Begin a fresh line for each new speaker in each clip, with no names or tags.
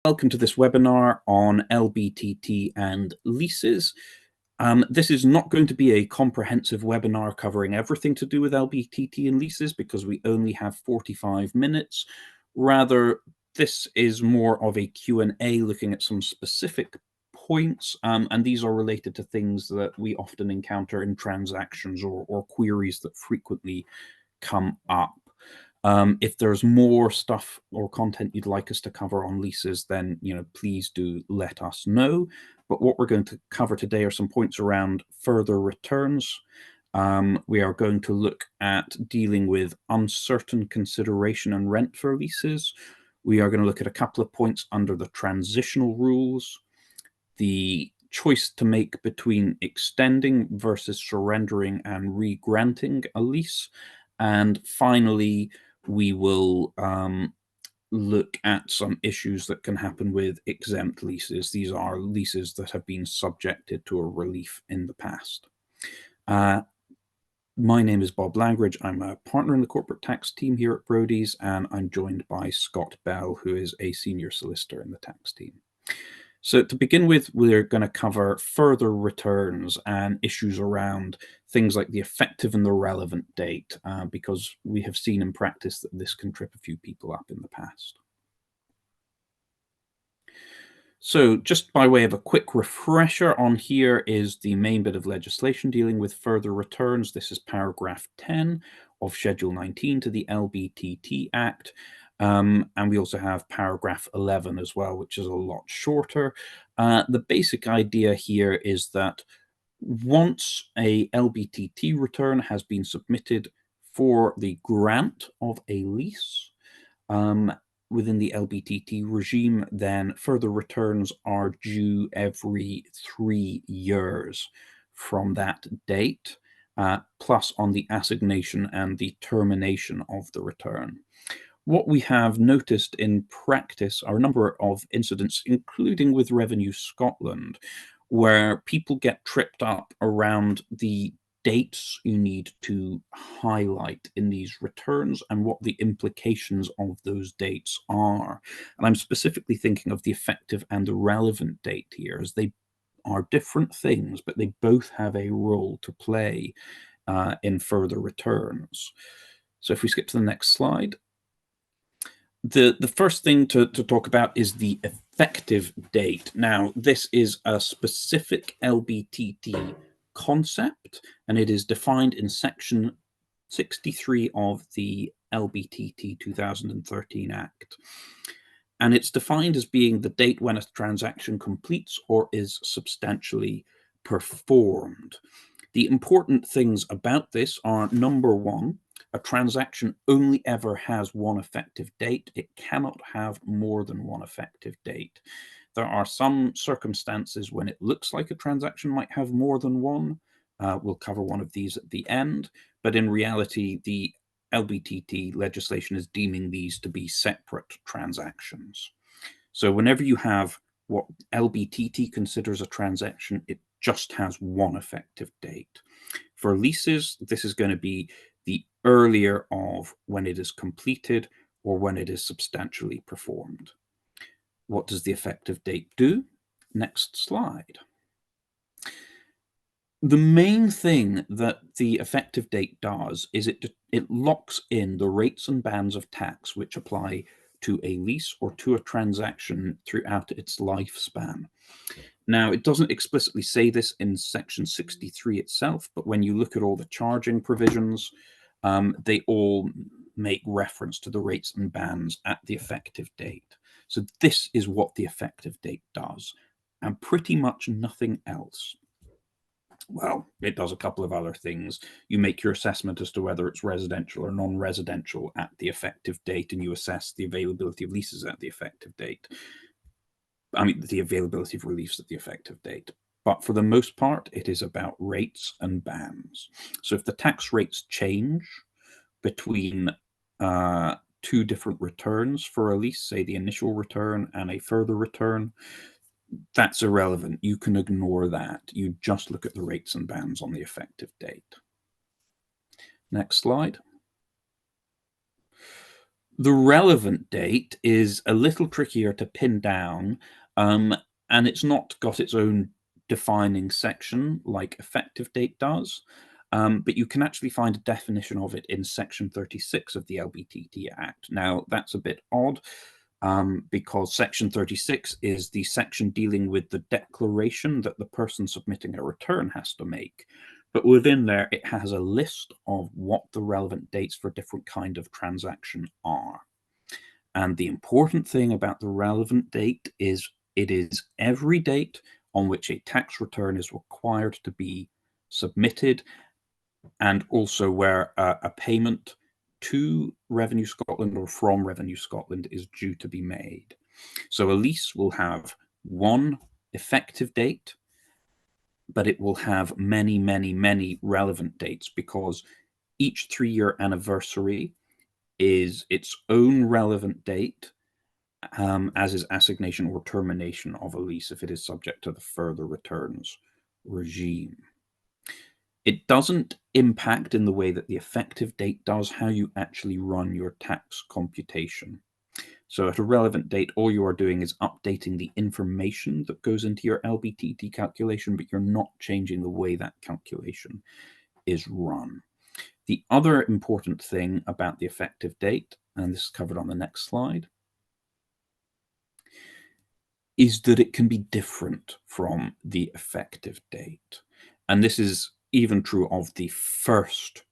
Welcome to this webinar on LBTT and leases. This is not going to be a comprehensive webinar covering everything to do with LBTT and leases because we only have 45 minutes. Rather, this is more of a Q&A looking at some specific points, and these are related to things that we often encounter in transactions or queries that frequently come up. If there's more stuff or content you'd like us to cover on leases, then please do let us know. But what we're going to cover today are some points around further returns. We are going to look at dealing with uncertain consideration and rent for leases. We are going to look at a couple of points under the transitional rules, the choice to make between extending versus surrendering and re-granting a lease. And finally, we will look at some issues that can happen with exempt leases. These are leases that have been subjected to a relief in the past. My name is Bob Langridge. I'm a partner in the corporate tax team here at Brodie's, and I'm joined by Scott Bell, who is a senior solicitor in the tax team. So to begin with, we're going to cover further returns and issues around things like the effective and the relevant date, because we have seen in practice that this can trip a few people up in the past. So just by way of a quick refresher, on here is the main bit of legislation dealing with further returns. This is paragraph 10 of Schedule 19 to the LBTT Act. And we also have paragraph 11 as well, which is a lot shorter. The basic idea here is that once a LBTT return has been submitted for the grant of a lease within the LBTT regime, then further returns are due every 3 years from that date, plus on the assignation and the termination of the return. What we have noticed in practice are a number of incidents, including with Revenue Scotland, where people get tripped up around the dates you need to highlight in these returns and what the implications of those dates are. And I'm specifically thinking of the effective and the relevant date here, as they are different things, but they both have a role to play in further returns. So if we skip to the next slide. The first thing to talk about is the effective date. Now, this is a specific LBTT concept, and it is defined in section 63 of the LBTT 2013 Act. And it's defined as being the date when a transaction completes or is substantially performed. The important things about this are, number one, a transaction only ever has one effective date. It cannot have more than one effective date. There are some circumstances when it looks like a transaction might have more than one. We'll cover one of these at the end, but in reality, the LBTT legislation is deeming these to be separate transactions. So whenever you have what LBTT considers a transaction, it just has one effective date. For leases, this is going to be the earlier of when it is completed or when it is substantially performed. What does the effective date do? Next slide. The main thing that the effective date does is it locks in the rates and bands of tax which apply to a lease or to a transaction throughout its lifespan. Now, it doesn't explicitly say this in section 63 itself, but when you look at all the charging provisions, they all make reference to the rates and bands at the effective date. So this is what the effective date does, and pretty much nothing else. Well, it does a couple of other things. You make your assessment as to whether it's residential or non-residential at the effective date, and you assess the availability of leases at the effective date. I mean, the availability of reliefs at the effective date. But for the most part, it is about rates and bands. So if the tax rates change between two different returns for a lease, say the initial return and a further return, that's irrelevant. You can ignore that. You just look at the rates and bands on the effective date. Next slide. The relevant date is a little trickier to pin down, and it's not got its own defining section like effective date does, but you can actually find a definition of it in section 36 of the LBTT Act. Now, that's a bit odd because section 36 is the section dealing with the declaration that the person submitting a return has to make. But within there, it has a list of what the relevant dates for different kind of transaction are. And the important thing about the relevant date is it is every date on which a tax return is required to be submitted, and also where a payment to Revenue Scotland or from Revenue Scotland is due to be made. So a lease will have one effective date, but it will have many, many, many relevant dates because each 3-year anniversary is its own relevant date, as is assignation or termination of a lease if it is subject to the further returns regime. It doesn't impact in the way that the effective date does how you actually run your tax computation. So at a relevant date, all you are doing is updating the information that goes into your LBTT calculation, but you're not changing the way that calculation is run. The other important thing about the effective date, and this is covered on the next slide, is that it can be different from the effective date. And this is even true of the first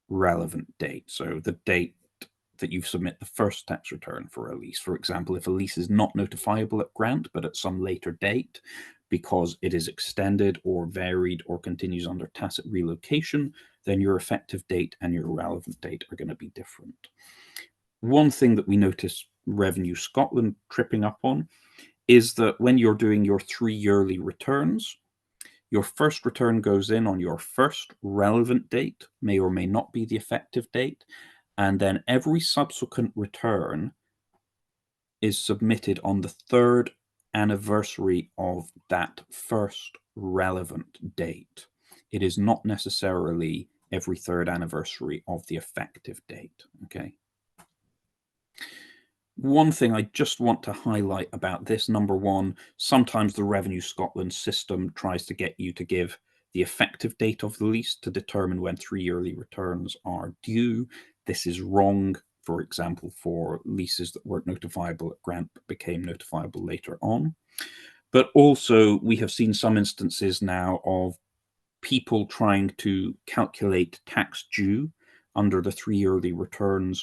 relevant date. So the date that you submit the first tax return for a lease. For example, if a lease is not notifiable at grant, but at some later date, because it is extended or varied or continues under tacit relocation, then your effective date and your relevant date are going to be different. One thing that we notice Revenue Scotland tripping up on is that when you're doing your 3 yearly returns, your first return goes in on your first relevant date, may or may not be the effective date, and then every subsequent return is submitted on the third anniversary of that first relevant date. It is not necessarily every third anniversary of the effective date, okay? One thing I just want to highlight about this, number one, sometimes the Revenue Scotland system tries to get you to give the effective date of the lease to determine when 3 yearly returns are due. This is wrong, for example, for leases that weren't notifiable at grant but became notifiable later on. But also, we have seen some instances now of people trying to calculate tax due under the 3 yearly returns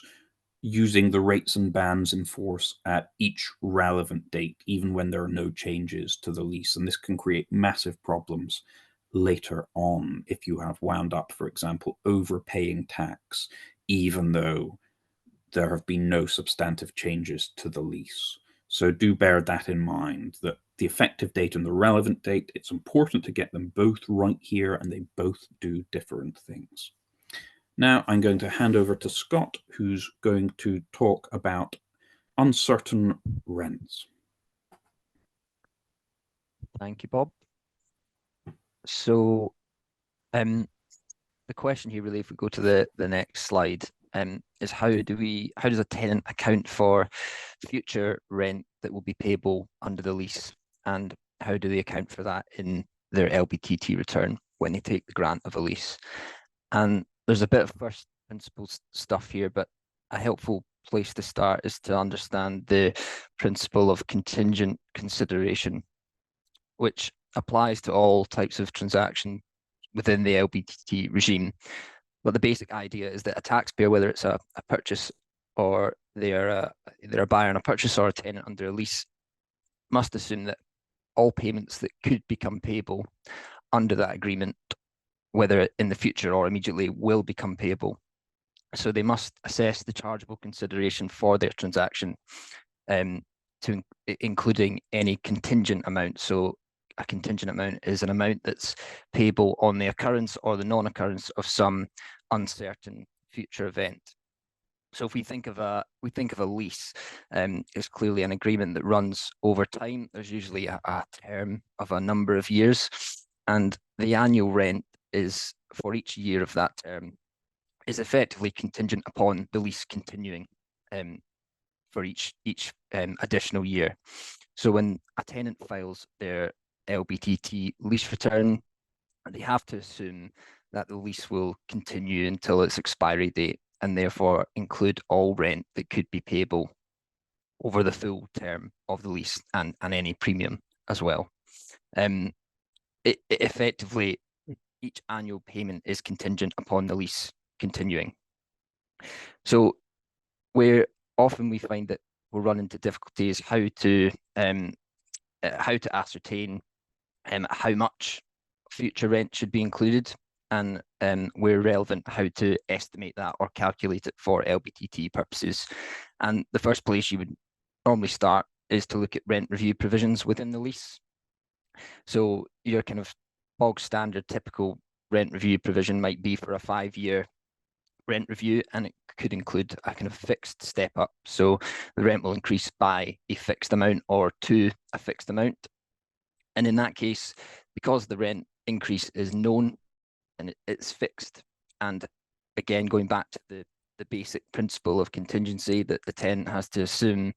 using the rates and bands in force at each relevant date, even when there are no changes to the lease. And this can create massive problems later on if you have wound up, for example, overpaying tax, even though there have been no substantive changes to the lease. So do bear that in mind, that the effective date and the relevant date, it's important to get them both right here, and they both do different things. Now I'm going to hand over to Scott, who's going to talk about uncertain rents.
Thank you, Bob. So the question here, really, if we go to the next slide, is how does a tenant account for future rent that will be payable under the lease, and how do they account for that in their LBTT return when they take the grant of a lease? And there's a bit of first principles stuff here, but a helpful place to start is to understand the principle of contingent consideration, which applies to all types of transaction within the LBTT regime. But the basic idea is that a taxpayer, whether it's a purchase or they're a buyer and a purchaser or a tenant under a lease, must assume that all payments that could become payable under that agreement, whether in the future or immediately, will become payable. So they must assess the chargeable consideration for their transaction, to including any contingent amount. So a contingent amount is an amount that's payable on the occurrence or the non-occurrence of some uncertain future event. So if we think of a lease, it's clearly an agreement that runs over time. There's usually a term of a number of years, and the annual rent is for each year of that term is effectively contingent upon the lease continuing. for each additional year. So when a tenant files their LBTT lease return, they have to assume that the lease will continue until its expiry date, and therefore include all rent that could be payable over the full term of the lease, and any premium as well. It effectively, each annual payment is contingent upon the lease continuing. So where often we find that we'll run into difficulties how to ascertain how much future rent should be included, and where relevant, how to estimate that or calculate it for LBTT purposes. And the first place you would normally start is to look at rent review provisions within the lease. So your kind of bog standard typical rent review provision might be for a 5-year rent review, and it could include a kind of fixed step up. So the rent will increase by a fixed amount or to a fixed amount. And in that case, because the rent increase is known and it's fixed, and again, going back to the basic principle of contingency, that the tenant has to assume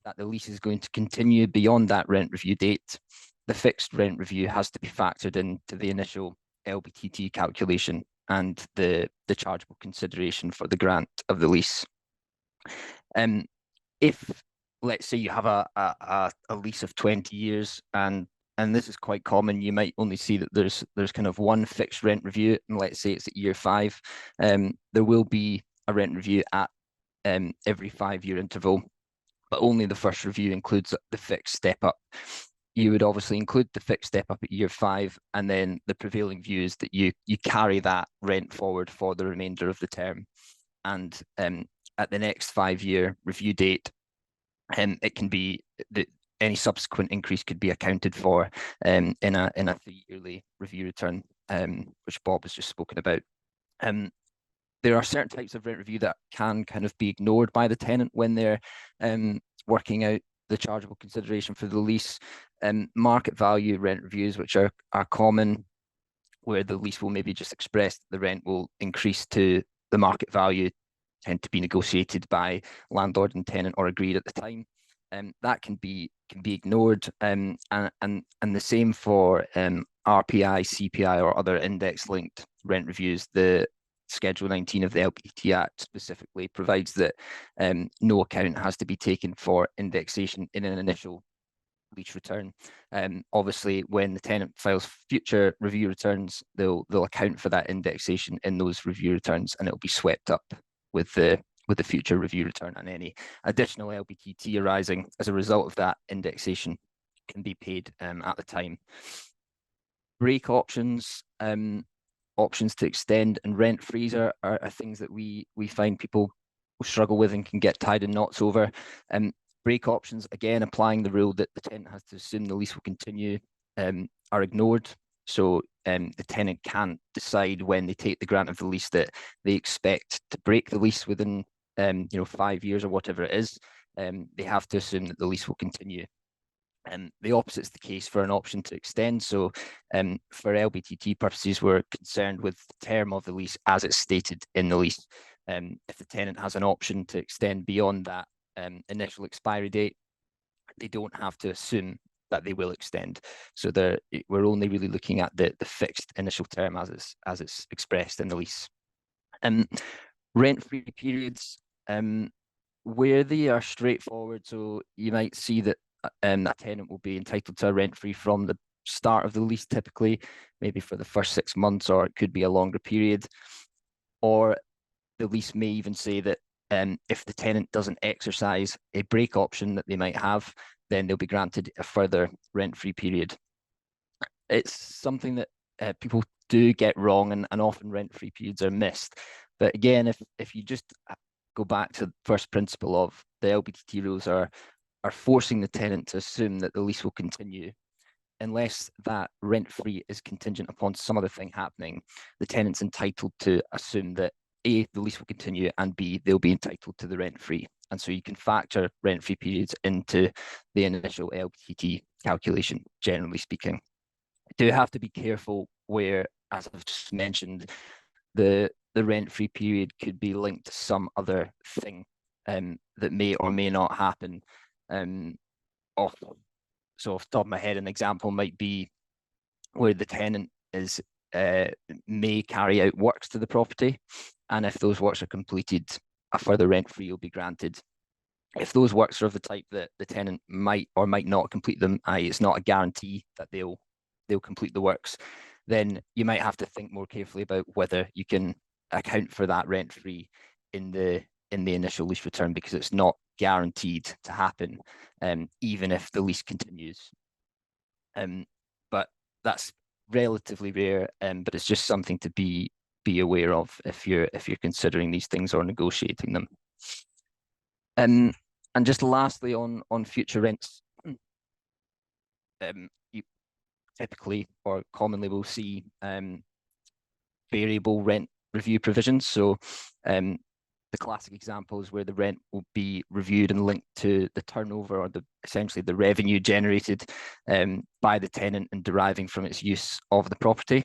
that the lease is going to continue beyond that rent review date, the fixed rent review has to be factored into the initial LBTT calculation and the chargeable consideration for the grant of the lease. If, let's say, you have a lease of 20 years, and this is quite common, you might only see that there's kind of one fixed rent review, and let's say it's at year 5, there will be a rent review at every 5-year interval, but only the first review includes the fixed step up. You would obviously include the fixed step up at year 5, and then the prevailing view is that you carry that rent forward for the remainder of the term. And at the next 5-year review date, it can be that any subsequent increase could be accounted for in a 3-yearly review return, which Bob has just spoken about. There are certain types of rent review that can kind of be ignored by the tenant when they're working out the chargeable consideration for the lease. Market value rent reviews, which are common, where the lease will maybe just express the rent will increase to the market value, tend to be negotiated by landlord and tenant or agreed at the time. That can be ignored, and the same for RPI, CPI, or other index-linked rent reviews. The Schedule 19 of the LBTT Act specifically provides that no account has to be taken for indexation in an initial lease return. Obviously, when the tenant files future review returns, they'll account for that indexation in those review returns, and it'll be swept up with the future review return, and any additional LBTT arising as a result of that indexation can be paid at the time. Break options, options to extend, and rent freeze are things that we find people struggle with and can get tied in knots over. Break options, again, applying the rule that the tenant has to assume the lease will continue, are ignored. So the tenant can't decide when they take the grant of the lease that they expect to break the lease within 5 years or whatever it is. They have to assume that the lease will continue. The opposite is the case for an option to extend. So for LBTT purposes, we're concerned with the term of the lease as it's stated in the lease. If the tenant has an option to extend beyond that initial expiry date, they don't have to assume that they will extend. So we're only really looking at the fixed initial term as it's expressed in the lease. Rent-free periods, where they are straightforward, so you might see that that tenant will be entitled to a rent-free from the start of the lease, typically, maybe for the first 6 months, or it could be a longer period. Or the lease may even say that if the tenant doesn't exercise a break option that they might have, then they'll be granted a further rent-free period. It's something that people do get wrong, and often rent-free periods are missed. But again, if you just go back to the first principle of the LBTT rules are forcing the tenant to assume that the lease will continue, unless that rent-free is contingent upon some other thing happening, the tenant's entitled to assume that A, the lease will continue, and B, they'll be entitled to the rent-free. And so you can factor rent-free periods into the initial LBTT calculation, generally speaking. You do have to be careful where, as I've just mentioned, the rent-free period could be linked to some other thing. that may or may not happen. Off, so off the top of my head, an example might be where the tenant is may carry out works to the property, and if those works are completed, a further rent free will be granted. If those works are of the type that the tenant might or might not complete them, i.e., it's not a guarantee that they'll complete the works, then you might have to think more carefully about whether you can account for that rent free in the initial lease return, because it's not guaranteed to happen, even if the lease continues. But that's relatively rare, but it's just something to be aware of if you're considering these things or negotiating them. And just lastly, on future rents, you typically or commonly will see variable rent review provisions. So the classic example is where the rent will be reviewed and linked to the turnover, or essentially the revenue generated by the tenant and deriving from its use of the property.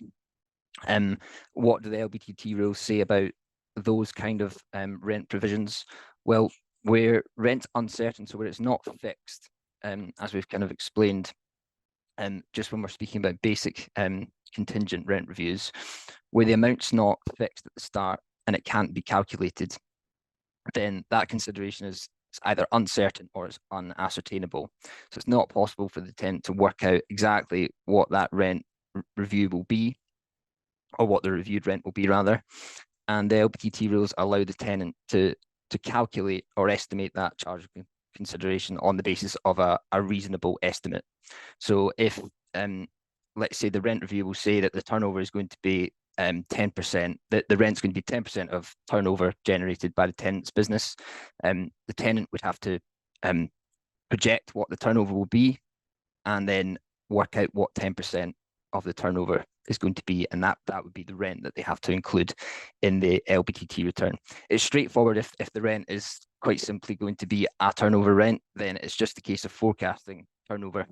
What do the LBTT rules say about those kind of rent provisions? Well, where rent's uncertain, so where it's not fixed, as we've kind of explained, just when we're speaking about basic contingent rent reviews, where the amount's not fixed at the start and it can't be calculated, then that consideration is either uncertain or it's unascertainable. So it's not possible for the tenant to work out exactly what that rent review will be, or what the reviewed rent will be rather. And the LBTT rules allow the tenant to calculate or estimate that charge of consideration on the basis of a reasonable estimate. So if, let's say the rent review will say that the turnover is going to be 10%, that the rent's going to be 10% of turnover generated by the tenant's business, the tenant would have to project what the turnover will be and then work out what 10% of the turnover is going to be, and that would be the rent that they have to include in the LBTT return. It's straightforward. If the rent is quite simply going to be a turnover rent, then it's just a case of forecasting turnover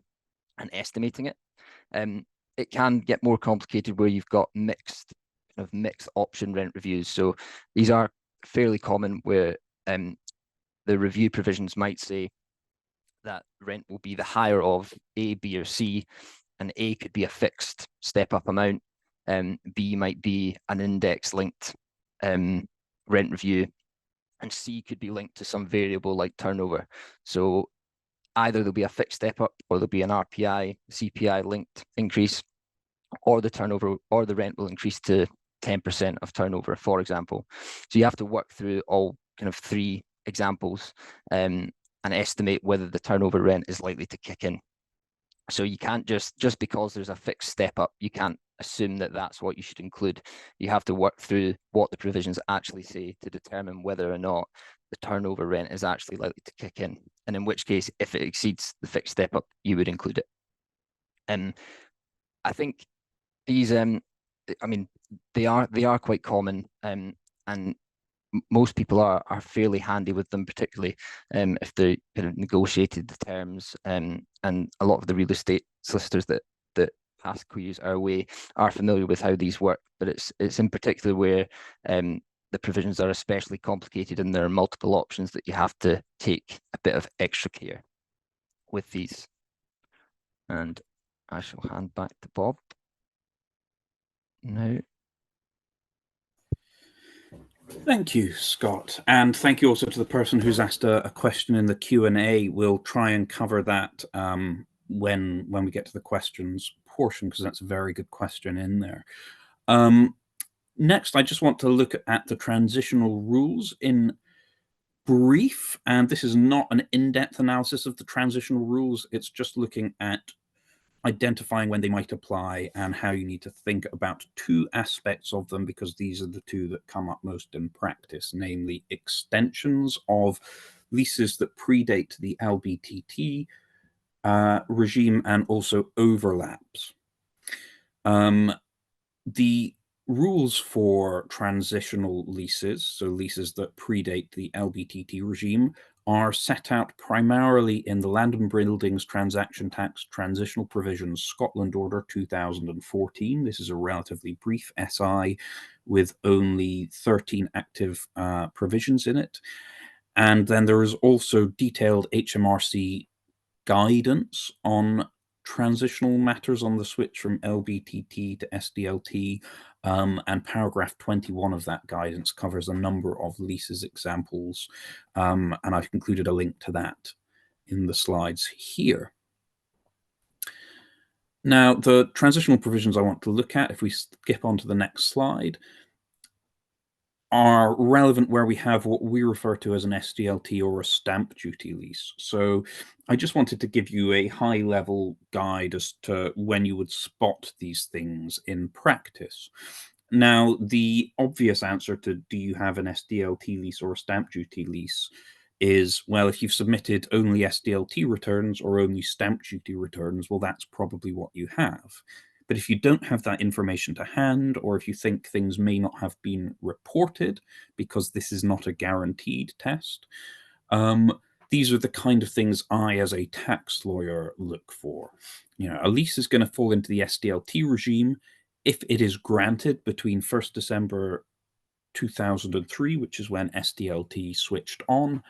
and estimating it. It can get more complicated where you've got mixed option rent reviews. So these are fairly common, where the review provisions might say that rent will be the higher of A, B, or C, and A could be a fixed step-up amount, B might be an index-linked rent review, and C could be linked to some variable like turnover. So either there'll be a fixed step-up, or there'll be an RPI, CPI-linked increase, or the turnover or the rent will increase to 10% of turnover, for example. So you have to work through all kind of three examples and estimate whether the turnover rent is likely to kick in. So you can't just because there's a fixed step up, you can't assume that that's what you should include. You have to work through what the provisions actually say to determine whether or not the turnover rent is actually likely to kick in. And in which case, if it exceeds the fixed step up, you would include it. And I think these, I mean, they are quite common, and most people are fairly handy with them, particularly if they kind of negotiated the terms, and a lot of the real estate solicitors that pass queries our way are familiar with how these work. But it's in particular where the provisions are especially complicated and there are multiple options that you have to take a bit of extra care with these. And I shall hand back to Bob now.
Thank you, Scott. And thank you also to the person who's asked a question in the Q&A. We'll try and cover that when we get to the questions portion, because that's a very good question in there. Next, I just want to look at the transitional rules in brief. And this is not an in-depth analysis of the transitional rules. It's just looking at identifying when they might apply and how you need to think about two aspects of them, because these are the two that come up most in practice, namely extensions of leases that predate the LBTT regime and also overlaps. The rules for transitional leases, so leases that predate the LBTT regime, are set out primarily in the Land and Buildings Transaction Tax Transitional Provisions Scotland Order 2014. This is a relatively brief SI with only 13 active provisions in it. And then there is also detailed HMRC guidance on transitional matters on the switch from LBTT to SDLT. And paragraph 21 of that guidance covers a number of leases examples. And I've included a link to that in the slides here. Now, the transitional provisions I want to look at, if we skip on to the next slide, are relevant where we have what we refer to as an SDLT or a stamp duty lease. So I just wanted to give you a high-level guide as to when you would spot these things in practice. Now, the obvious answer to do you have an SDLT lease or a stamp duty lease is, well, if you've submitted only SDLT returns or only stamp duty returns, well, that's probably what you have. But if you don't have that information to hand, or if you think things may not have been reported because this is not a guaranteed test, these are the kind of things I, as a tax lawyer, look for. A lease is going to fall into the SDLT regime if it is granted between 1st December 2003, which is when SDLT switched on,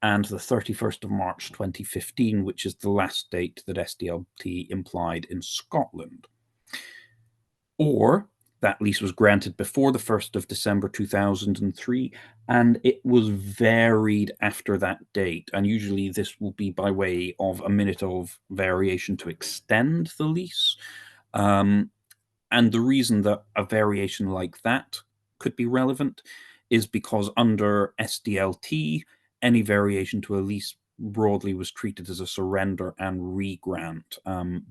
and the 31st of March 2015, which is the last date that SDLT implied in Scotland. Or that lease was granted before the 1st of December 2003, and it was varied after that date. And usually this will be by way of a minute of variation to extend the lease. And the reason that a variation like that could be relevant is because under SDLT, any variation to a lease broadly was treated as a surrender and regrant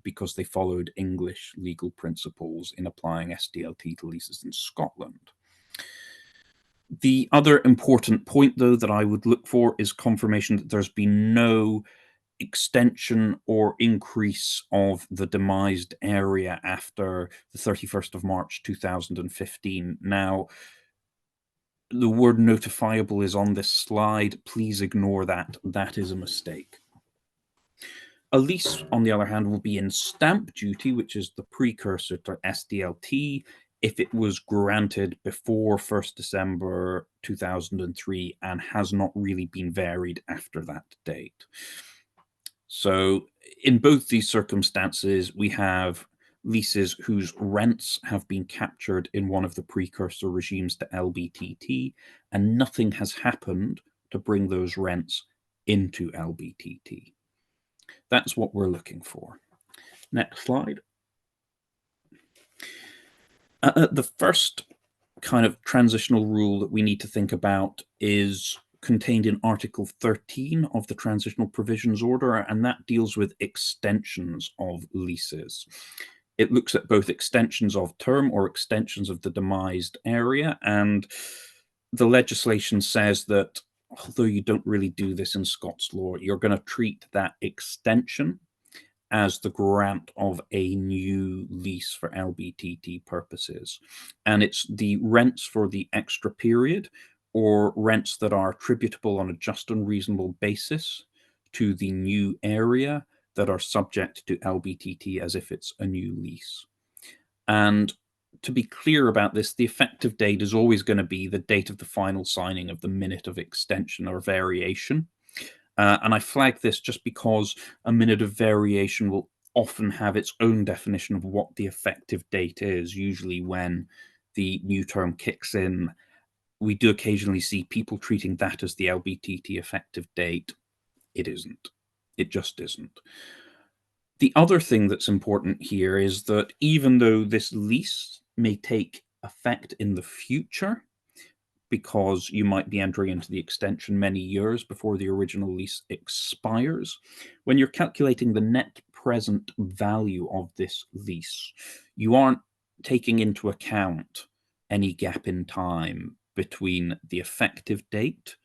because they followed English legal principles in applying SDLT to leases in Scotland. The other important point, though, that I would look for is confirmation that there's been no extension or increase of the demised area after the 31st of March 2015. Now, the word notifiable is on this slide. Please ignore that. That is a mistake. A lease, on the other hand, will be in stamp duty, which is the precursor to SDLT, if it was granted before 1st December 2003 and has not really been varied after that date. So in both these circumstances, we have leases whose rents have been captured in one of the precursor regimes to LBTT, and nothing has happened to bring those rents into LBTT. That's what we're looking for. Next slide. The first kind of transitional rule that we need to think about is contained in Article 13 of the Transitional Provisions Order, and that deals with extensions of leases. It looks at both extensions of term or extensions of the demised area, and the legislation says that although you don't really do this in Scots law, you're going to treat that extension as the grant of a new lease for LBTT purposes. And it's the rents for the extra period or rents that are attributable on a just and reasonable basis to the new area that are subject to LBTT as if it's a new lease. And to be clear about this, the effective date is always going to be the date of the final signing of the minute of extension or variation. And I flag this just because a minute of variation will often have its own definition of what the effective date is. Usually when the new term kicks in, we do occasionally see people treating that as the LBTT effective date. It isn't. It just isn't. The other thing that's important here is that even though this lease may take effect in the future, because you might be entering into the extension many years before the original lease expires, when you're calculating the net present value of this lease, you aren't taking into account any gap in time between the effective date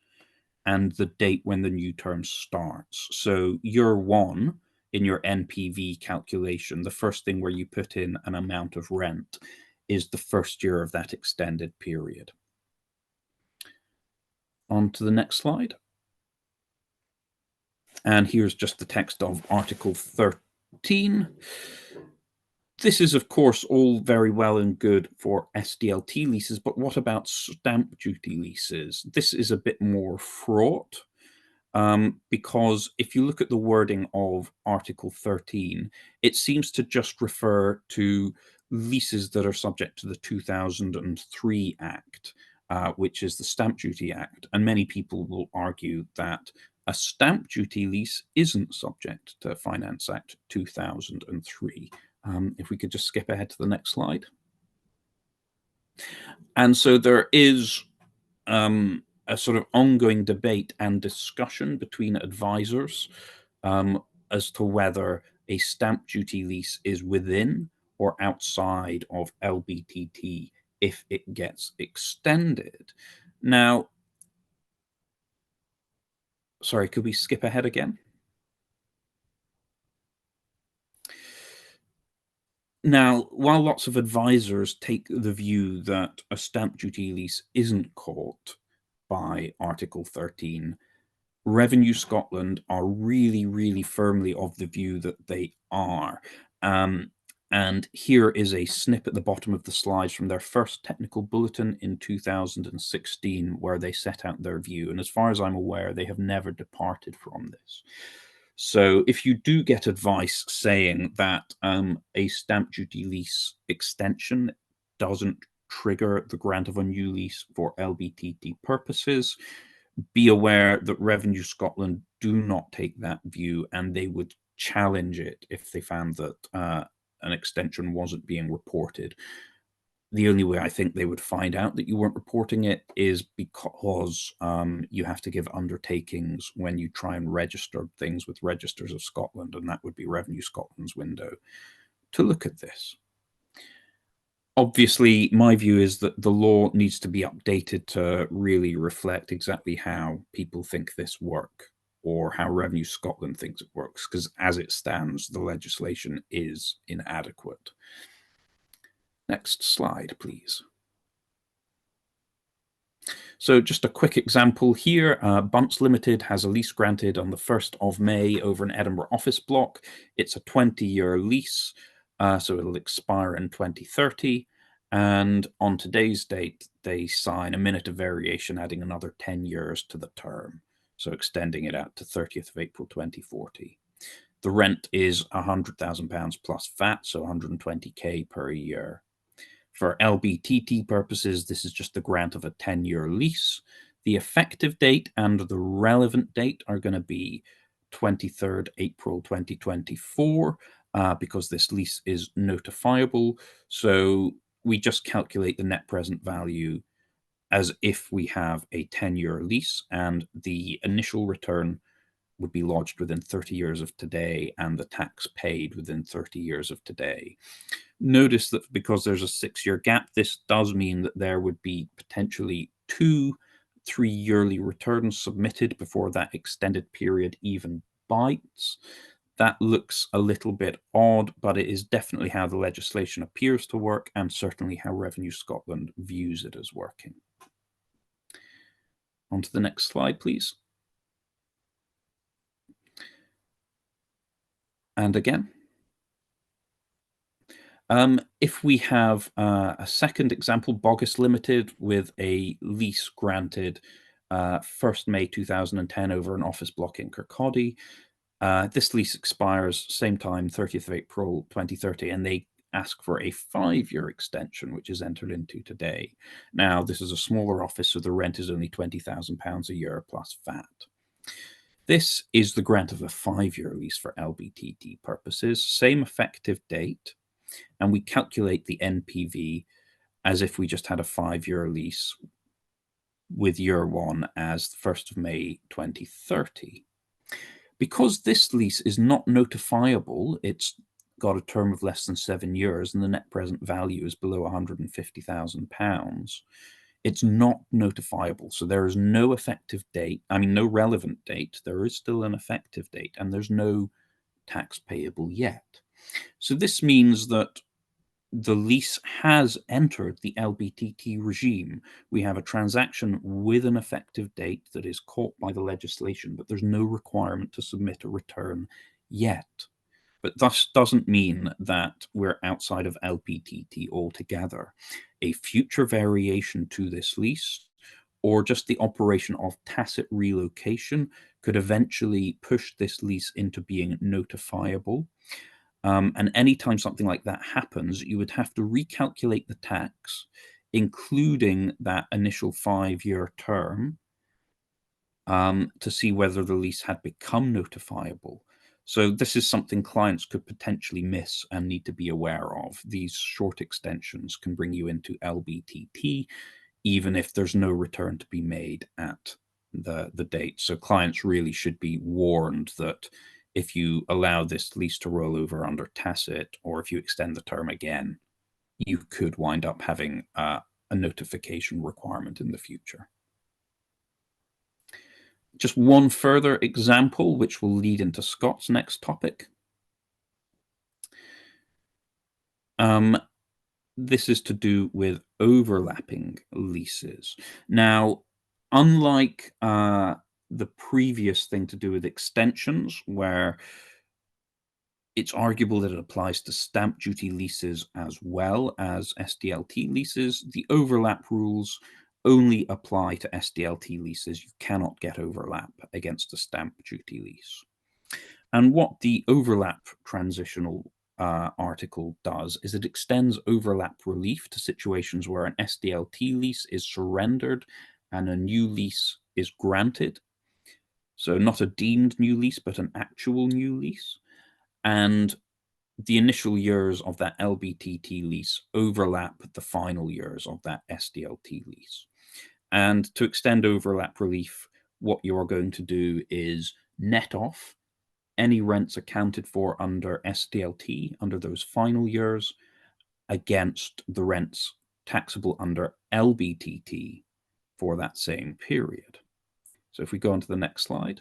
and the date when the new term starts. So year one in your NPV calculation, the first thing where you put in an amount of rent is the first year of that extended period. On to the next slide. And here's just the text of Article 13. This is, of course, all very well and good for SDLT leases, but what about stamp duty leases? This is a bit more fraught. because if you look at the wording of Article 13, it seems to just refer to leases that are subject to the 2003 Act, which is the Stamp Duty Act. And many people will argue that a stamp duty lease isn't subject to Finance Act 2003. If we could just skip ahead to the next slide. And so there is a sort of ongoing debate and discussion between advisors as to whether a stamp duty lease is within or outside of LBTT if it gets extended. Now, sorry, could we skip ahead again? Now, while lots of advisors take the view that a stamp duty lease isn't caught by Article 13, Revenue Scotland are really, really firmly of the view that they are. And here is a snip at the bottom of the slides from their first technical bulletin in 2016, where they set out their view. And as far as I'm aware, they have never departed from this. So if you do get advice saying that a stamp duty lease extension doesn't trigger the grant of a new lease for LBTT purposes, be aware that Revenue Scotland do not take that view, and they would challenge it if they found that an extension wasn't being reported. The only way I think they would find out that you weren't reporting it is because you have to give undertakings when you try and register things with Registers of Scotland, and that would be Revenue Scotland's window to look at this. Obviously, my view is that the law needs to be updated to really reflect exactly how people think this work, or how Revenue Scotland thinks it works, because as it stands, the legislation is inadequate. Next slide, please. So just a quick example here, Bunce Limited has a lease granted on the 1st of May over an Edinburgh office block. It's a 20-year lease, so it'll expire in 2030. And on today's date, they sign a minute of variation, adding another 10 years to the term, so extending it out to 30th of April 2040. The rent is £100,000 plus VAT, so 120k per year. For LBTT purposes, this is just the grant of a 10-year lease. The effective date and the relevant date are going to be 23rd April 2024, because this lease is notifiable. So we just calculate the net present value as if we have a 10-year lease, and the initial return would be lodged within 30 years of today, and the tax paid within 30 years of today. Notice that because there's a 6-year gap, this does mean that there would be potentially 2 3-yearly returns submitted before that extended period even bites. That looks a little bit odd, but it is definitely how the legislation appears to work, and certainly how Revenue Scotland views it as working. On to the next slide, please. And again. If we have a second example, Bogus Limited, with a lease granted 1st May 2010 over an office block in Kirkcaldy. This lease expires same time, 30th of April 2030, and they ask for a 5-year extension, which is entered into today. Now, this is a smaller office, so the rent is only £20,000 a year plus VAT. This is the grant of a 5-year lease for LBTT purposes, same effective date, and we calculate the NPV as if we just had a 5-year lease with year one as the 1st of May 2030. Because this lease is not notifiable, it's got a term of less than 7 years, and the net present value is below £150,000. It's not notifiable, so there is no effective date, no relevant date. There is still an effective date, and there's no tax payable yet. So this means that the lease has entered the LBTT regime. We have a transaction with an effective date that is caught by the legislation, but there's no requirement to submit a return yet. But this doesn't mean that we're outside of LBTT altogether. A future variation to this lease or just the operation of tacit relocation could eventually push this lease into being notifiable. And anytime something like that happens, you would have to recalculate the tax, including that initial 5-year term, to see whether the lease had become notifiable. So this is something clients could potentially miss and need to be aware of. These short extensions can bring you into LBTT, even if there's no return to be made at the date. So clients really should be warned that if you allow this lease to roll over under tacit, or if you extend the term again, you could wind up having a notification requirement in the future. Just one further example, which will lead into Scott's next topic. This is to do with overlapping leases. Now, unlike the previous thing to do with extensions, where it's arguable that it applies to stamp duty leases as well as SDLT leases, the overlap rules only apply to SDLT leases. You cannot get overlap against a stamp duty lease. And what the overlap transitional article does is it extends overlap relief to situations where an SDLT lease is surrendered and a new lease is granted. So not a deemed new lease, but an actual new lease. And the initial years of that LBTT lease overlap the final years of that SDLT lease. And to extend overlap relief, what you are going to do is net off any rents accounted for under SDLT under those final years against the rents taxable under LBTT for that same period. So if we go on to the next slide.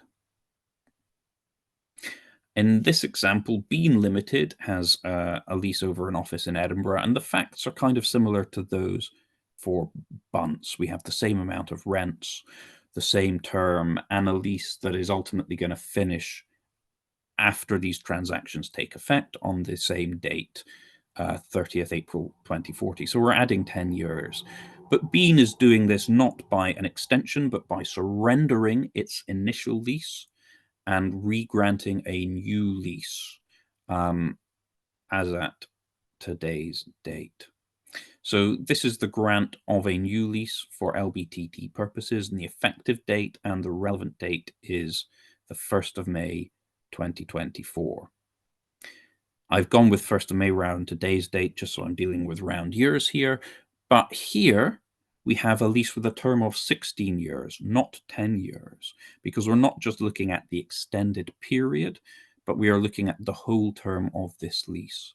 In this example, Bean Limited has a lease over an office in Edinburgh, and the facts are kind of similar to those for Bunce. We have the same amount of rents, the same term, and a lease that is ultimately going to finish after these transactions take effect on the same date, 30th April 2040. So we're adding 10 years. But Bean is doing this not by an extension, but by surrendering its initial lease and regranting a new lease as at today's date. So this is the grant of a new lease for LBTT purposes, and the effective date and the relevant date is the 1st of May 2024. I've gone with 1st of May round today's date, just so I'm dealing with round years here. But here we have a lease with a term of 16 years, not 10 years, because we're not just looking at the extended period, but we are looking at the whole term of this lease.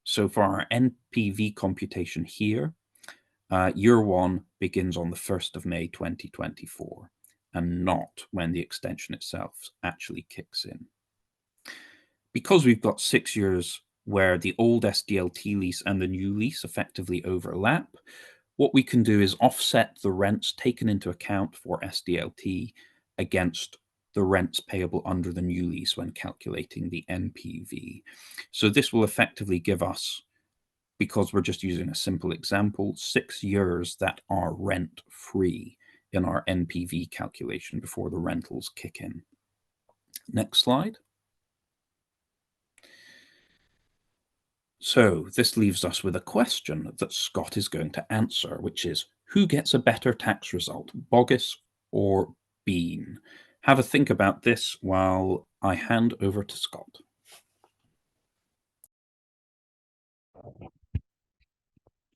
So for our NPV computation here, year one begins on the 1st of May 2024, and not when the extension itself actually kicks in. Because we've got 6 years where the old SDLT lease and the new lease effectively overlap, what we can do is offset the rents taken into account for SDLT against the rents payable under the new lease when calculating the NPV. So this will effectively give us, because we're just using a simple example, 6 years that are rent-free in our NPV calculation before the rentals kick in. Next slide. So this leaves us with a question that Scott is going to answer, which is, who gets a better tax result, Boggis or Bean? Have a think about this while I hand over to Scott.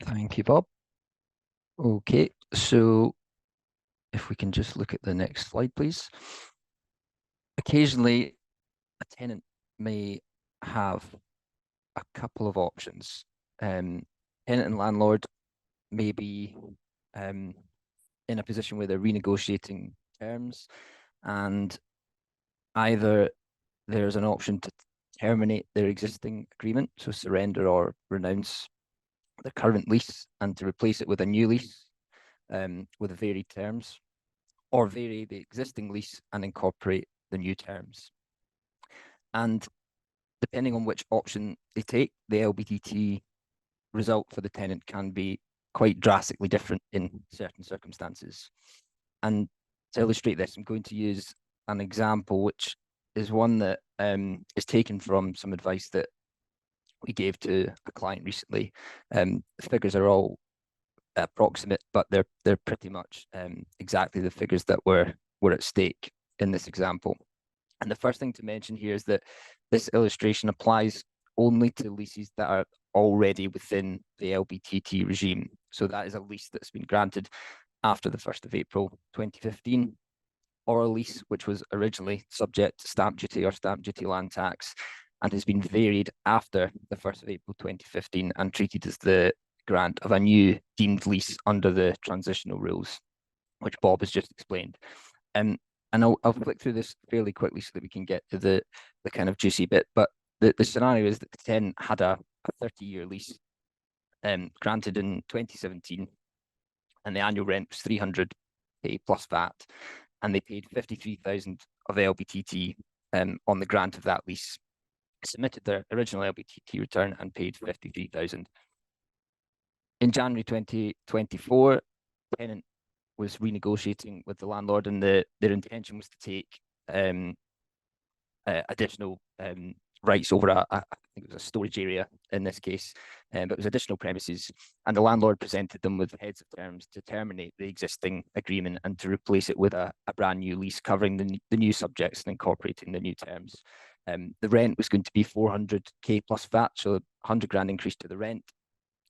Thank you, Bob. Okay, so if we can just look at the next slide, please. Occasionally, a tenant may have a couple of options. Tenant and landlord may be in a position where they're renegotiating terms, and either there's an option to terminate their existing agreement, so surrender or renounce the current lease and to replace it with a new lease with varied terms, or vary the existing lease and incorporate the new terms. And depending on which option they take, the LBTT result for the tenant can be quite drastically different in certain circumstances. And to illustrate this, I'm going to use an example, which is one that is taken from some advice that we gave to a client recently. The figures are all approximate, but they're pretty much exactly the figures that were at stake in this example. And the first thing to mention here is that this illustration applies only to leases that are already within the LBTT regime. So that is a lease that's been granted after the 1st of April 2015, or a lease which was originally subject to stamp duty or stamp duty land tax and has been varied after the 1st of April 2015 and treated as the grant of a new deemed lease under the transitional rules, which Bob has just explained. And I'll flick through this fairly quickly so that we can get to the kind of juicy bit. But the scenario is that the tenant had a 30-year lease granted in 2017, and the annual rent was 300k plus VAT, and they paid 53,000 of LBTT on the grant of that lease, submitted their original LBTT return and paid 53,000. In January 2024, the tenant was renegotiating with the landlord, and their intention was to take additional rights over I think it was a storage area in this case, but it was additional premises, and the landlord presented them with heads of terms to terminate the existing agreement and to replace it with a brand new lease covering the new subjects and incorporating the new terms. The rent was going to be 400k plus VAT, so 100 grand increase to the rent,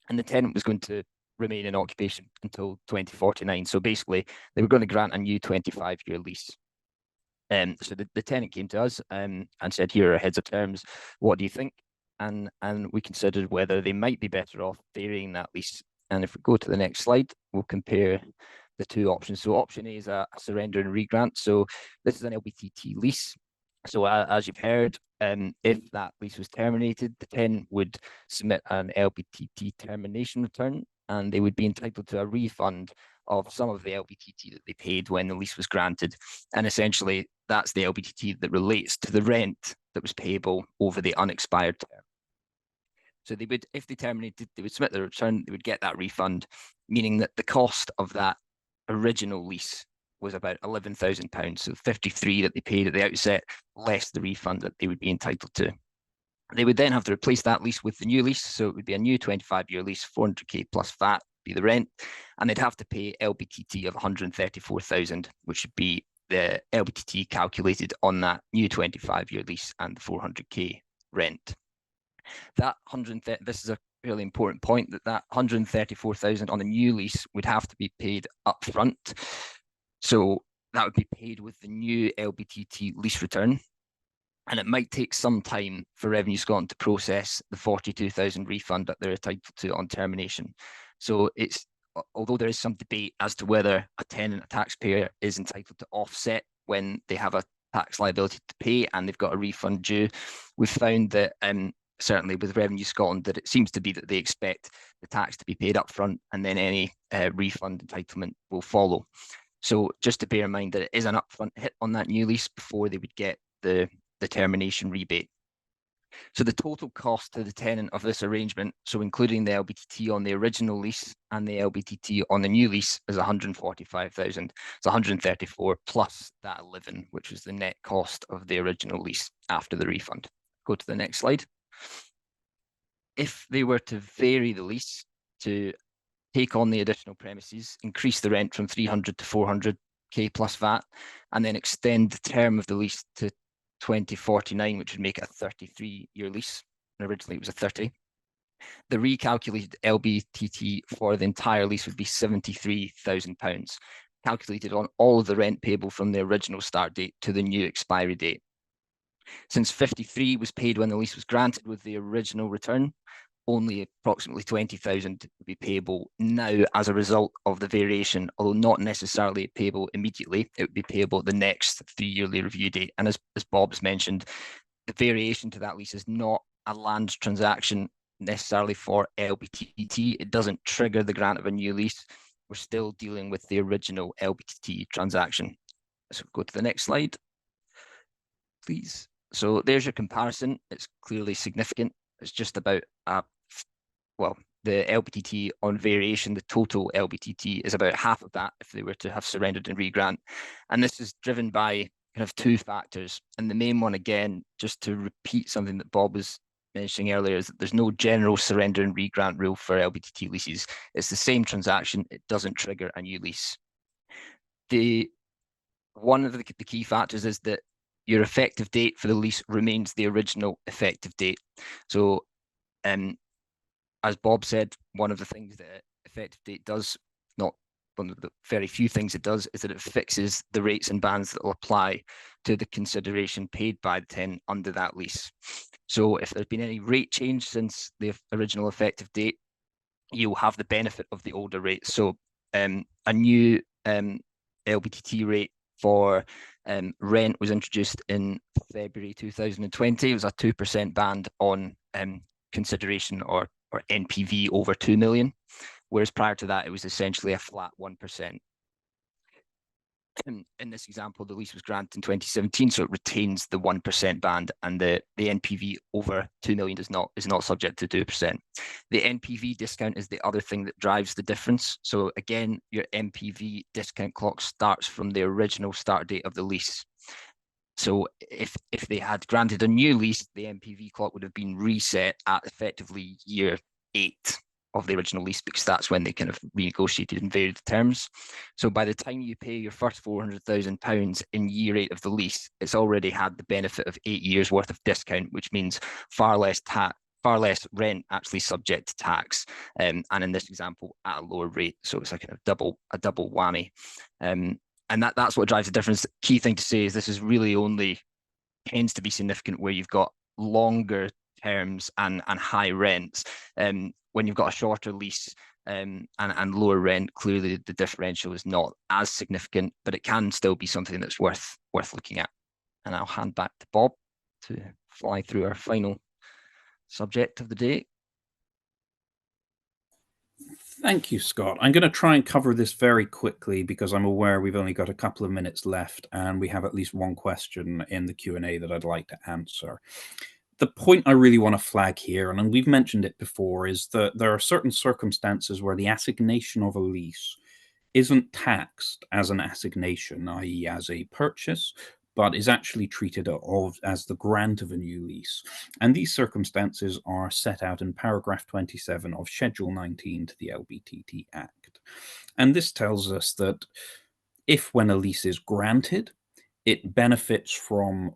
and the tenant was going to remain in occupation until 2049. So basically, they were going to grant a new 25-year lease. So the tenant came to us and said, here are heads of terms. What do you think? And we considered whether they might be better off varying that lease. And if we go to the next slide, we'll compare the two options. So option A is a surrender and regrant. So this is an LBTT lease. So as you've heard, if that lease was terminated, the tenant would submit an LBTT termination return, and they would be entitled to a refund of some of the LBTT that they paid when the lease was granted. And essentially, that's the LBTT that relates to the rent that was payable over the unexpired term. So they would, if they terminated, they would submit the return, they would get that refund, meaning that the cost of that original lease was about £11,000. So 53 that they paid at the outset, less the refund that they would be entitled to. They would then have to replace that lease with the new lease. So it would be a new 25-year lease, 400k plus VAT be the rent, and they'd have to pay LBTT of 134,000, which would be the LBTT calculated on that new 25-year lease and the 400k rent. That this is a really important point, that 134,000 on the new lease would have to be paid up front. So that would be paid with the new LBTT lease return. And it might take some time for Revenue Scotland to process the 42,000 refund that they're entitled to on termination. So it's, although there is some debate as to whether a tenant, a taxpayer, is entitled to offset when they have a tax liability to pay and they've got a refund due, we've found that certainly with Revenue Scotland that it seems to be that they expect the tax to be paid up front and then any refund entitlement will follow. So just to bear in mind that it is an upfront hit on that new lease before they would get the termination rebate. So the total cost to the tenant of this arrangement, so including the LBTT on the original lease and the LBTT on the new lease, is 145,000. It's 134 plus that 11, which was the net cost of the original lease after the refund. Go to the next slide. If they were to vary the lease to take on the additional premises, increase the rent from 300 to 400k plus VAT, and then extend the term of the lease to 2049, which would make it a 33-year lease, and originally it was a 30. The recalculated LBTT for the entire lease would be £73,000, calculated on all of the rent payable from the original start date to the new expiry date. Since 53 was paid when the lease was granted with the original return, only approximately 20,000 would be payable now as a result of the variation, although not necessarily payable immediately. It would be payable at the next 3-yearly review date. And as Bob's mentioned, the variation to that lease is not a land transaction necessarily for LBTT. It doesn't trigger the grant of a new lease. We're still dealing with the original LBTT transaction. So go to the next slide, please. So there's your comparison. It's clearly significant. It's just about well, the LBTT on variation, the total LBTT is about half of that if they were to have surrendered and regrant. And this is driven by kind of two factors. And the main one, again, just to repeat something that Bob was mentioning earlier, is that there's no general surrender and regrant rule for LBTT leases. It's the same transaction. It doesn't trigger a new lease. One of the key factors is that your effective date for the lease remains the original effective date. So, as Bob said, one of the things that effective date does, not one of the very few things it does, is that it fixes the rates and bands that will apply to the consideration paid by the tenant under that lease. So if there's been any rate change since the original effective date, you'll have the benefit of the older rate. So a new LBTT rate for rent was introduced in February 2020. It was a 2% band on consideration or NPV over 2 million, whereas prior to that, it was essentially a flat 1%. In this example, the lease was granted in 2017, so it retains the 1% band, and the NPV over 2 million is not subject to 2%. The NPV discount is the other thing that drives the difference. So again, your NPV discount clock starts from the original start date of the lease. So if they had granted a new lease, the NPV clock would have been reset at effectively year 8 of the original lease, because that's when they kind of renegotiated and varied the terms. So by the time you pay your first £400,000 in year 8 of the lease, it's already had the benefit of 8 years worth of discount, which means far less rent actually subject to tax, and in this example at a lower rate. So it's like a double whammy. And that's what drives the difference. The key thing to say is this is really only tends to be significant where you've got longer terms and high rents. When you've got a shorter lease and lower rent, clearly the differential is not as significant, but it can still be something that's worth looking at. And I'll hand back to Bob to fly through our final subject of the day.
Thank you, Scott. I'm going to try and cover this very quickly because I'm aware we've only got a couple of minutes left and we have at least one question in the Q&A that I'd like to answer. The point I really want to flag here, and we've mentioned it before, is that there are certain circumstances where the assignation of a lease isn't taxed as an assignation, i.e. as a purchase, but is actually treated as the grant of a new lease. And these circumstances are set out in paragraph 27 of Schedule 19 to the LBTT Act. And this tells us that if, when a lease is granted, it benefits from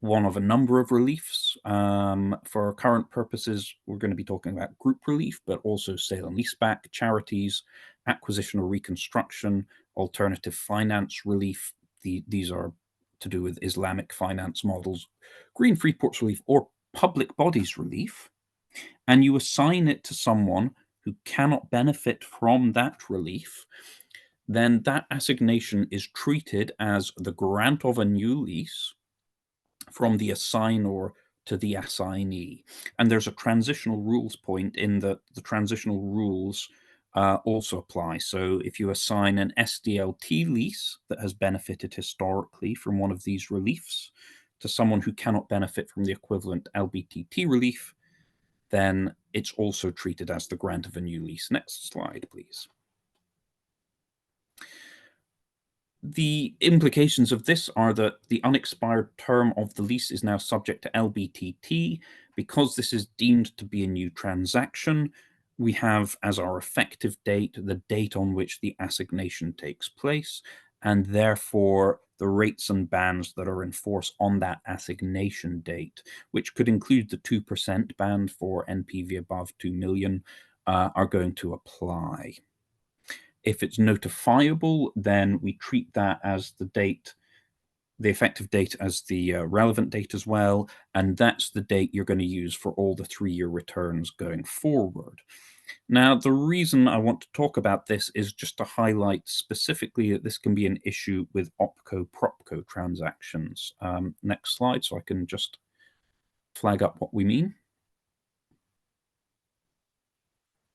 one of a number of reliefs. For current purposes, we're going to be talking about group relief, but also sale and leaseback, charities, acquisition or reconstruction, alternative finance relief. These are to do with Islamic finance models, green free ports relief, or public bodies relief. And you assign it to someone who cannot benefit from that relief, then that assignation is treated as the grant of a new lease from the assignor to the assignee. And there's a transitional rules point in that the transitional rules also apply. So if you assign an SDLT lease that has benefited historically from one of these reliefs to someone who cannot benefit from the equivalent LBTT relief, then it's also treated as the grant of a new lease. Next slide, please. The implications of this are that the unexpired term of the lease is now subject to LBTT. Because this is deemed to be a new transaction, we have as our effective date the date on which the assignation takes place, and therefore the rates and bands that are in force on that assignation date, which could include the 2% band for NPV above 2 million, are going to apply. If it's notifiable, then we treat that as the date, the effective date as the relevant date as well, and that's the date you're going to use for all the 3-year returns going forward. Now, the reason I want to talk about this is just to highlight specifically that this can be an issue with Opco-Propco transactions. Next slide, so I can just flag up what we mean.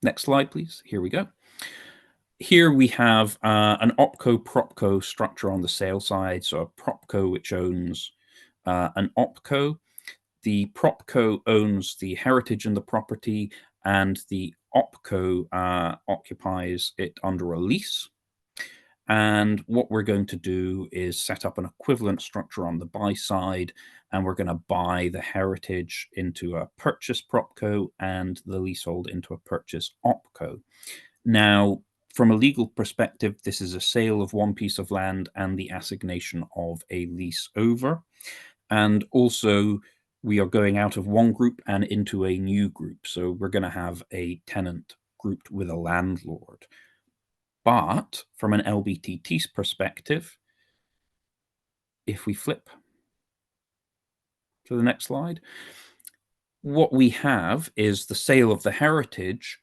Next slide, please. Here we go. Here we have an Opco-Propco structure on the sale side, so a Propco which owns an Opco. The Propco owns the heritage and the property, and the Opco occupies it under a lease. And what we're going to do is set up an equivalent structure on the buy side, and we're going to buy the heritage into a purchase Propco and the leasehold into a purchase Opco. Now, from a legal perspective, this is a sale of one piece of land and the assignation of a lease over. And also, we are going out of one group and into a new group. So we're going to have a tenant grouped with a landlord. But from an LBTT's perspective, if we flip to the next slide, what we have is the sale of the heritage,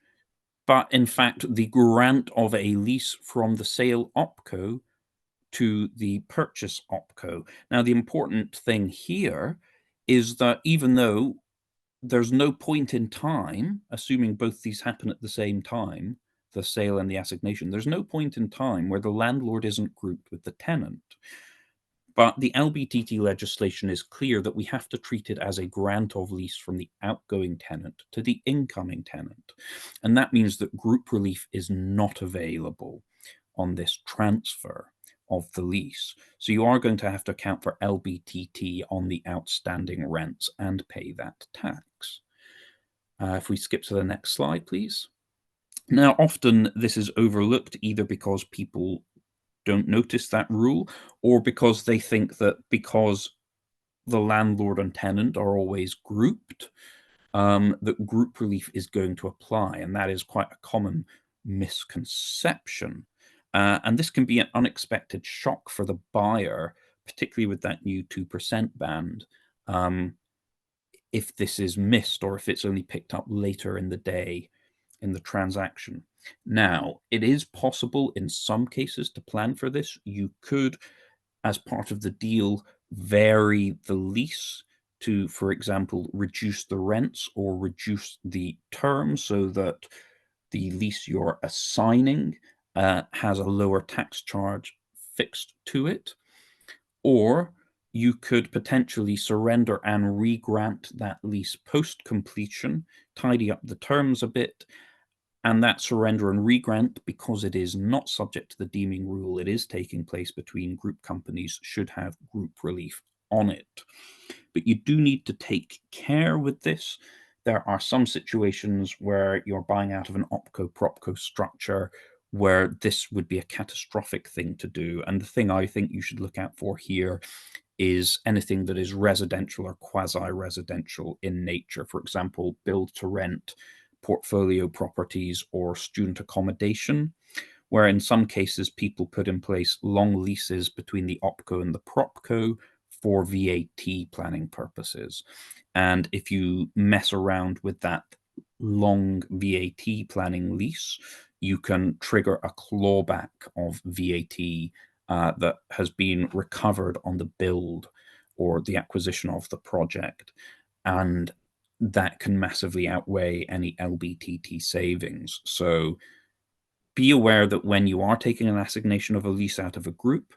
but in fact, the grant of a lease from the sale Opco to the purchase Opco. Now, the important thing here is that even though there's no point in time, assuming both these happen at the same time, the sale and the assignation, there's no point in time where the landlord isn't grouped with the tenant. But the LBTT legislation is clear that we have to treat it as a grant of lease from the outgoing tenant to the incoming tenant. And that means that group relief is not available on this transfer of the lease. So you are going to have to account for LBTT on the outstanding rents and pay that tax. If we skip to the next slide, please. Now, often this is overlooked either because people don't notice that rule or because they think that because the landlord and tenant are always grouped, that group relief is going to apply. And that is quite a common misconception. And this can be an unexpected shock for the buyer, particularly with that new 2% band, if this is missed or if it's only picked up later in the day in the transaction. Now, it is possible in some cases to plan for this. You could, as part of the deal, vary the lease to, for example, reduce the rents or reduce the term so that the lease you're assigning has a lower tax charge fixed to it. Or you could potentially surrender and regrant that lease post-completion, tidy up the terms a bit, and that surrender and regrant, because it is not subject to the deeming rule, it is taking place between group companies, should have group relief on it. But you do need to take care with this. There are some situations where you're buying out of an Opco-Propco structure where this would be a catastrophic thing to do. And the thing I think you should look out for here is anything that is residential or quasi-residential in nature. For example, build to rent, portfolio properties, or student accommodation, where in some cases people put in place long leases between the Opco and the Propco for VAT planning purposes. And if you mess around with that long VAT planning lease, you can trigger a clawback of VAT that has been recovered on the build or the acquisition of the project. And that can massively outweigh any LBTT savings. So be aware that when you are taking an assignation of a lease out of a group,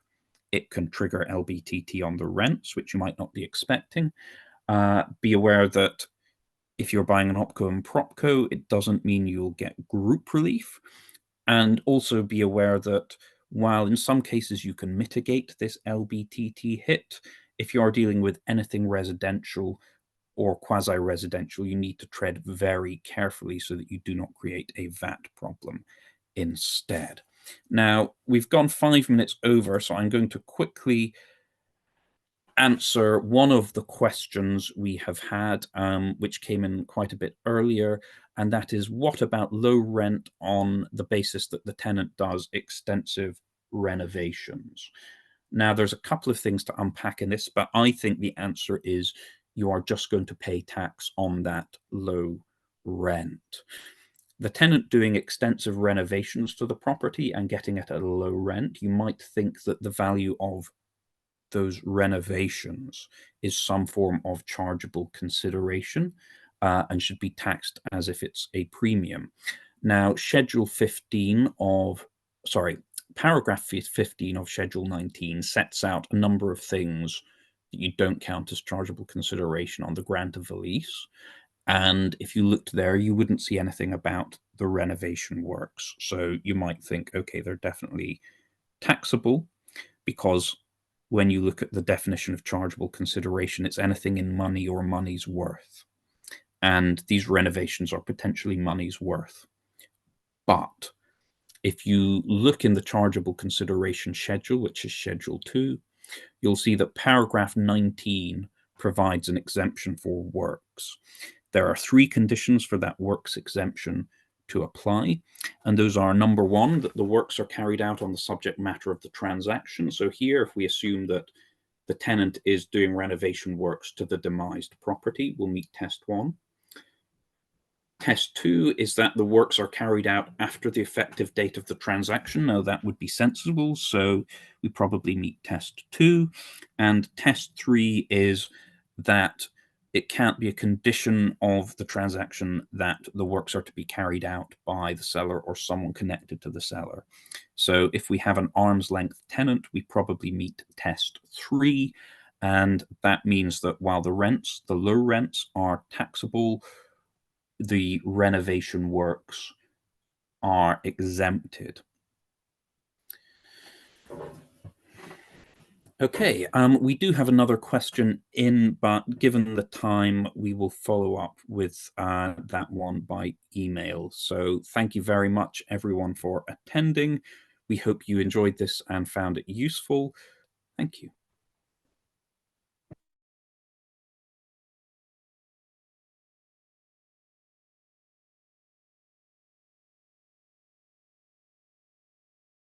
it can trigger LBTT on the rents, which you might not be expecting. Be aware that if you're buying an Opco and Propco, it doesn't mean you'll get group relief. And also be aware that while in some cases you can mitigate this LBTT hit, if you are dealing with anything residential or quasi-residential, you need to tread very carefully so that you do not create a VAT problem instead. Now, we've gone 5 minutes over, so I'm going to quickly answer one of the questions we have had, which came in quite a bit earlier, and that is, what about low rent on the basis that the tenant does extensive renovations? Now, there's a couple of things to unpack in this, but I think the answer is you are just going to pay tax on that low rent. The tenant doing extensive renovations to the property and getting it at a low rent, you might think that the value of those renovations is some form of chargeable consideration and should be taxed as if it's a premium. Now, paragraph 15 of Schedule 19 sets out a number of things that you don't count as chargeable consideration on the grant of the lease. And if you looked there, you wouldn't see anything about the renovation works. So you might think, okay, they're definitely taxable, because when you look at the definition of chargeable consideration, it's anything in money or money's worth. And these renovations are potentially money's worth. But if you look in the chargeable consideration schedule, which is Schedule 2, you'll see that paragraph 19 provides an exemption for works. There are 3 conditions for that works exemption to apply, and those are: number 1, that the works are carried out on the subject matter of the transaction. So here, if we assume that the tenant is doing renovation works to the demised property, we'll meet test 1. Test 2 is that the works are carried out after the effective date of the transaction. Now, that would be sensible, so we probably meet test 2. And test 3 is that it can't be a condition of the transaction that the works are to be carried out by the seller or someone connected to the seller. So if we have an arm's length tenant, we probably meet test 3. And that means that while the low rents are taxable, the renovation works are exempted. Okay, we do have another question in, but given the time, we will follow up with that one by email. So thank you very much, everyone, for attending. We hope you enjoyed this and found it useful. Thank you.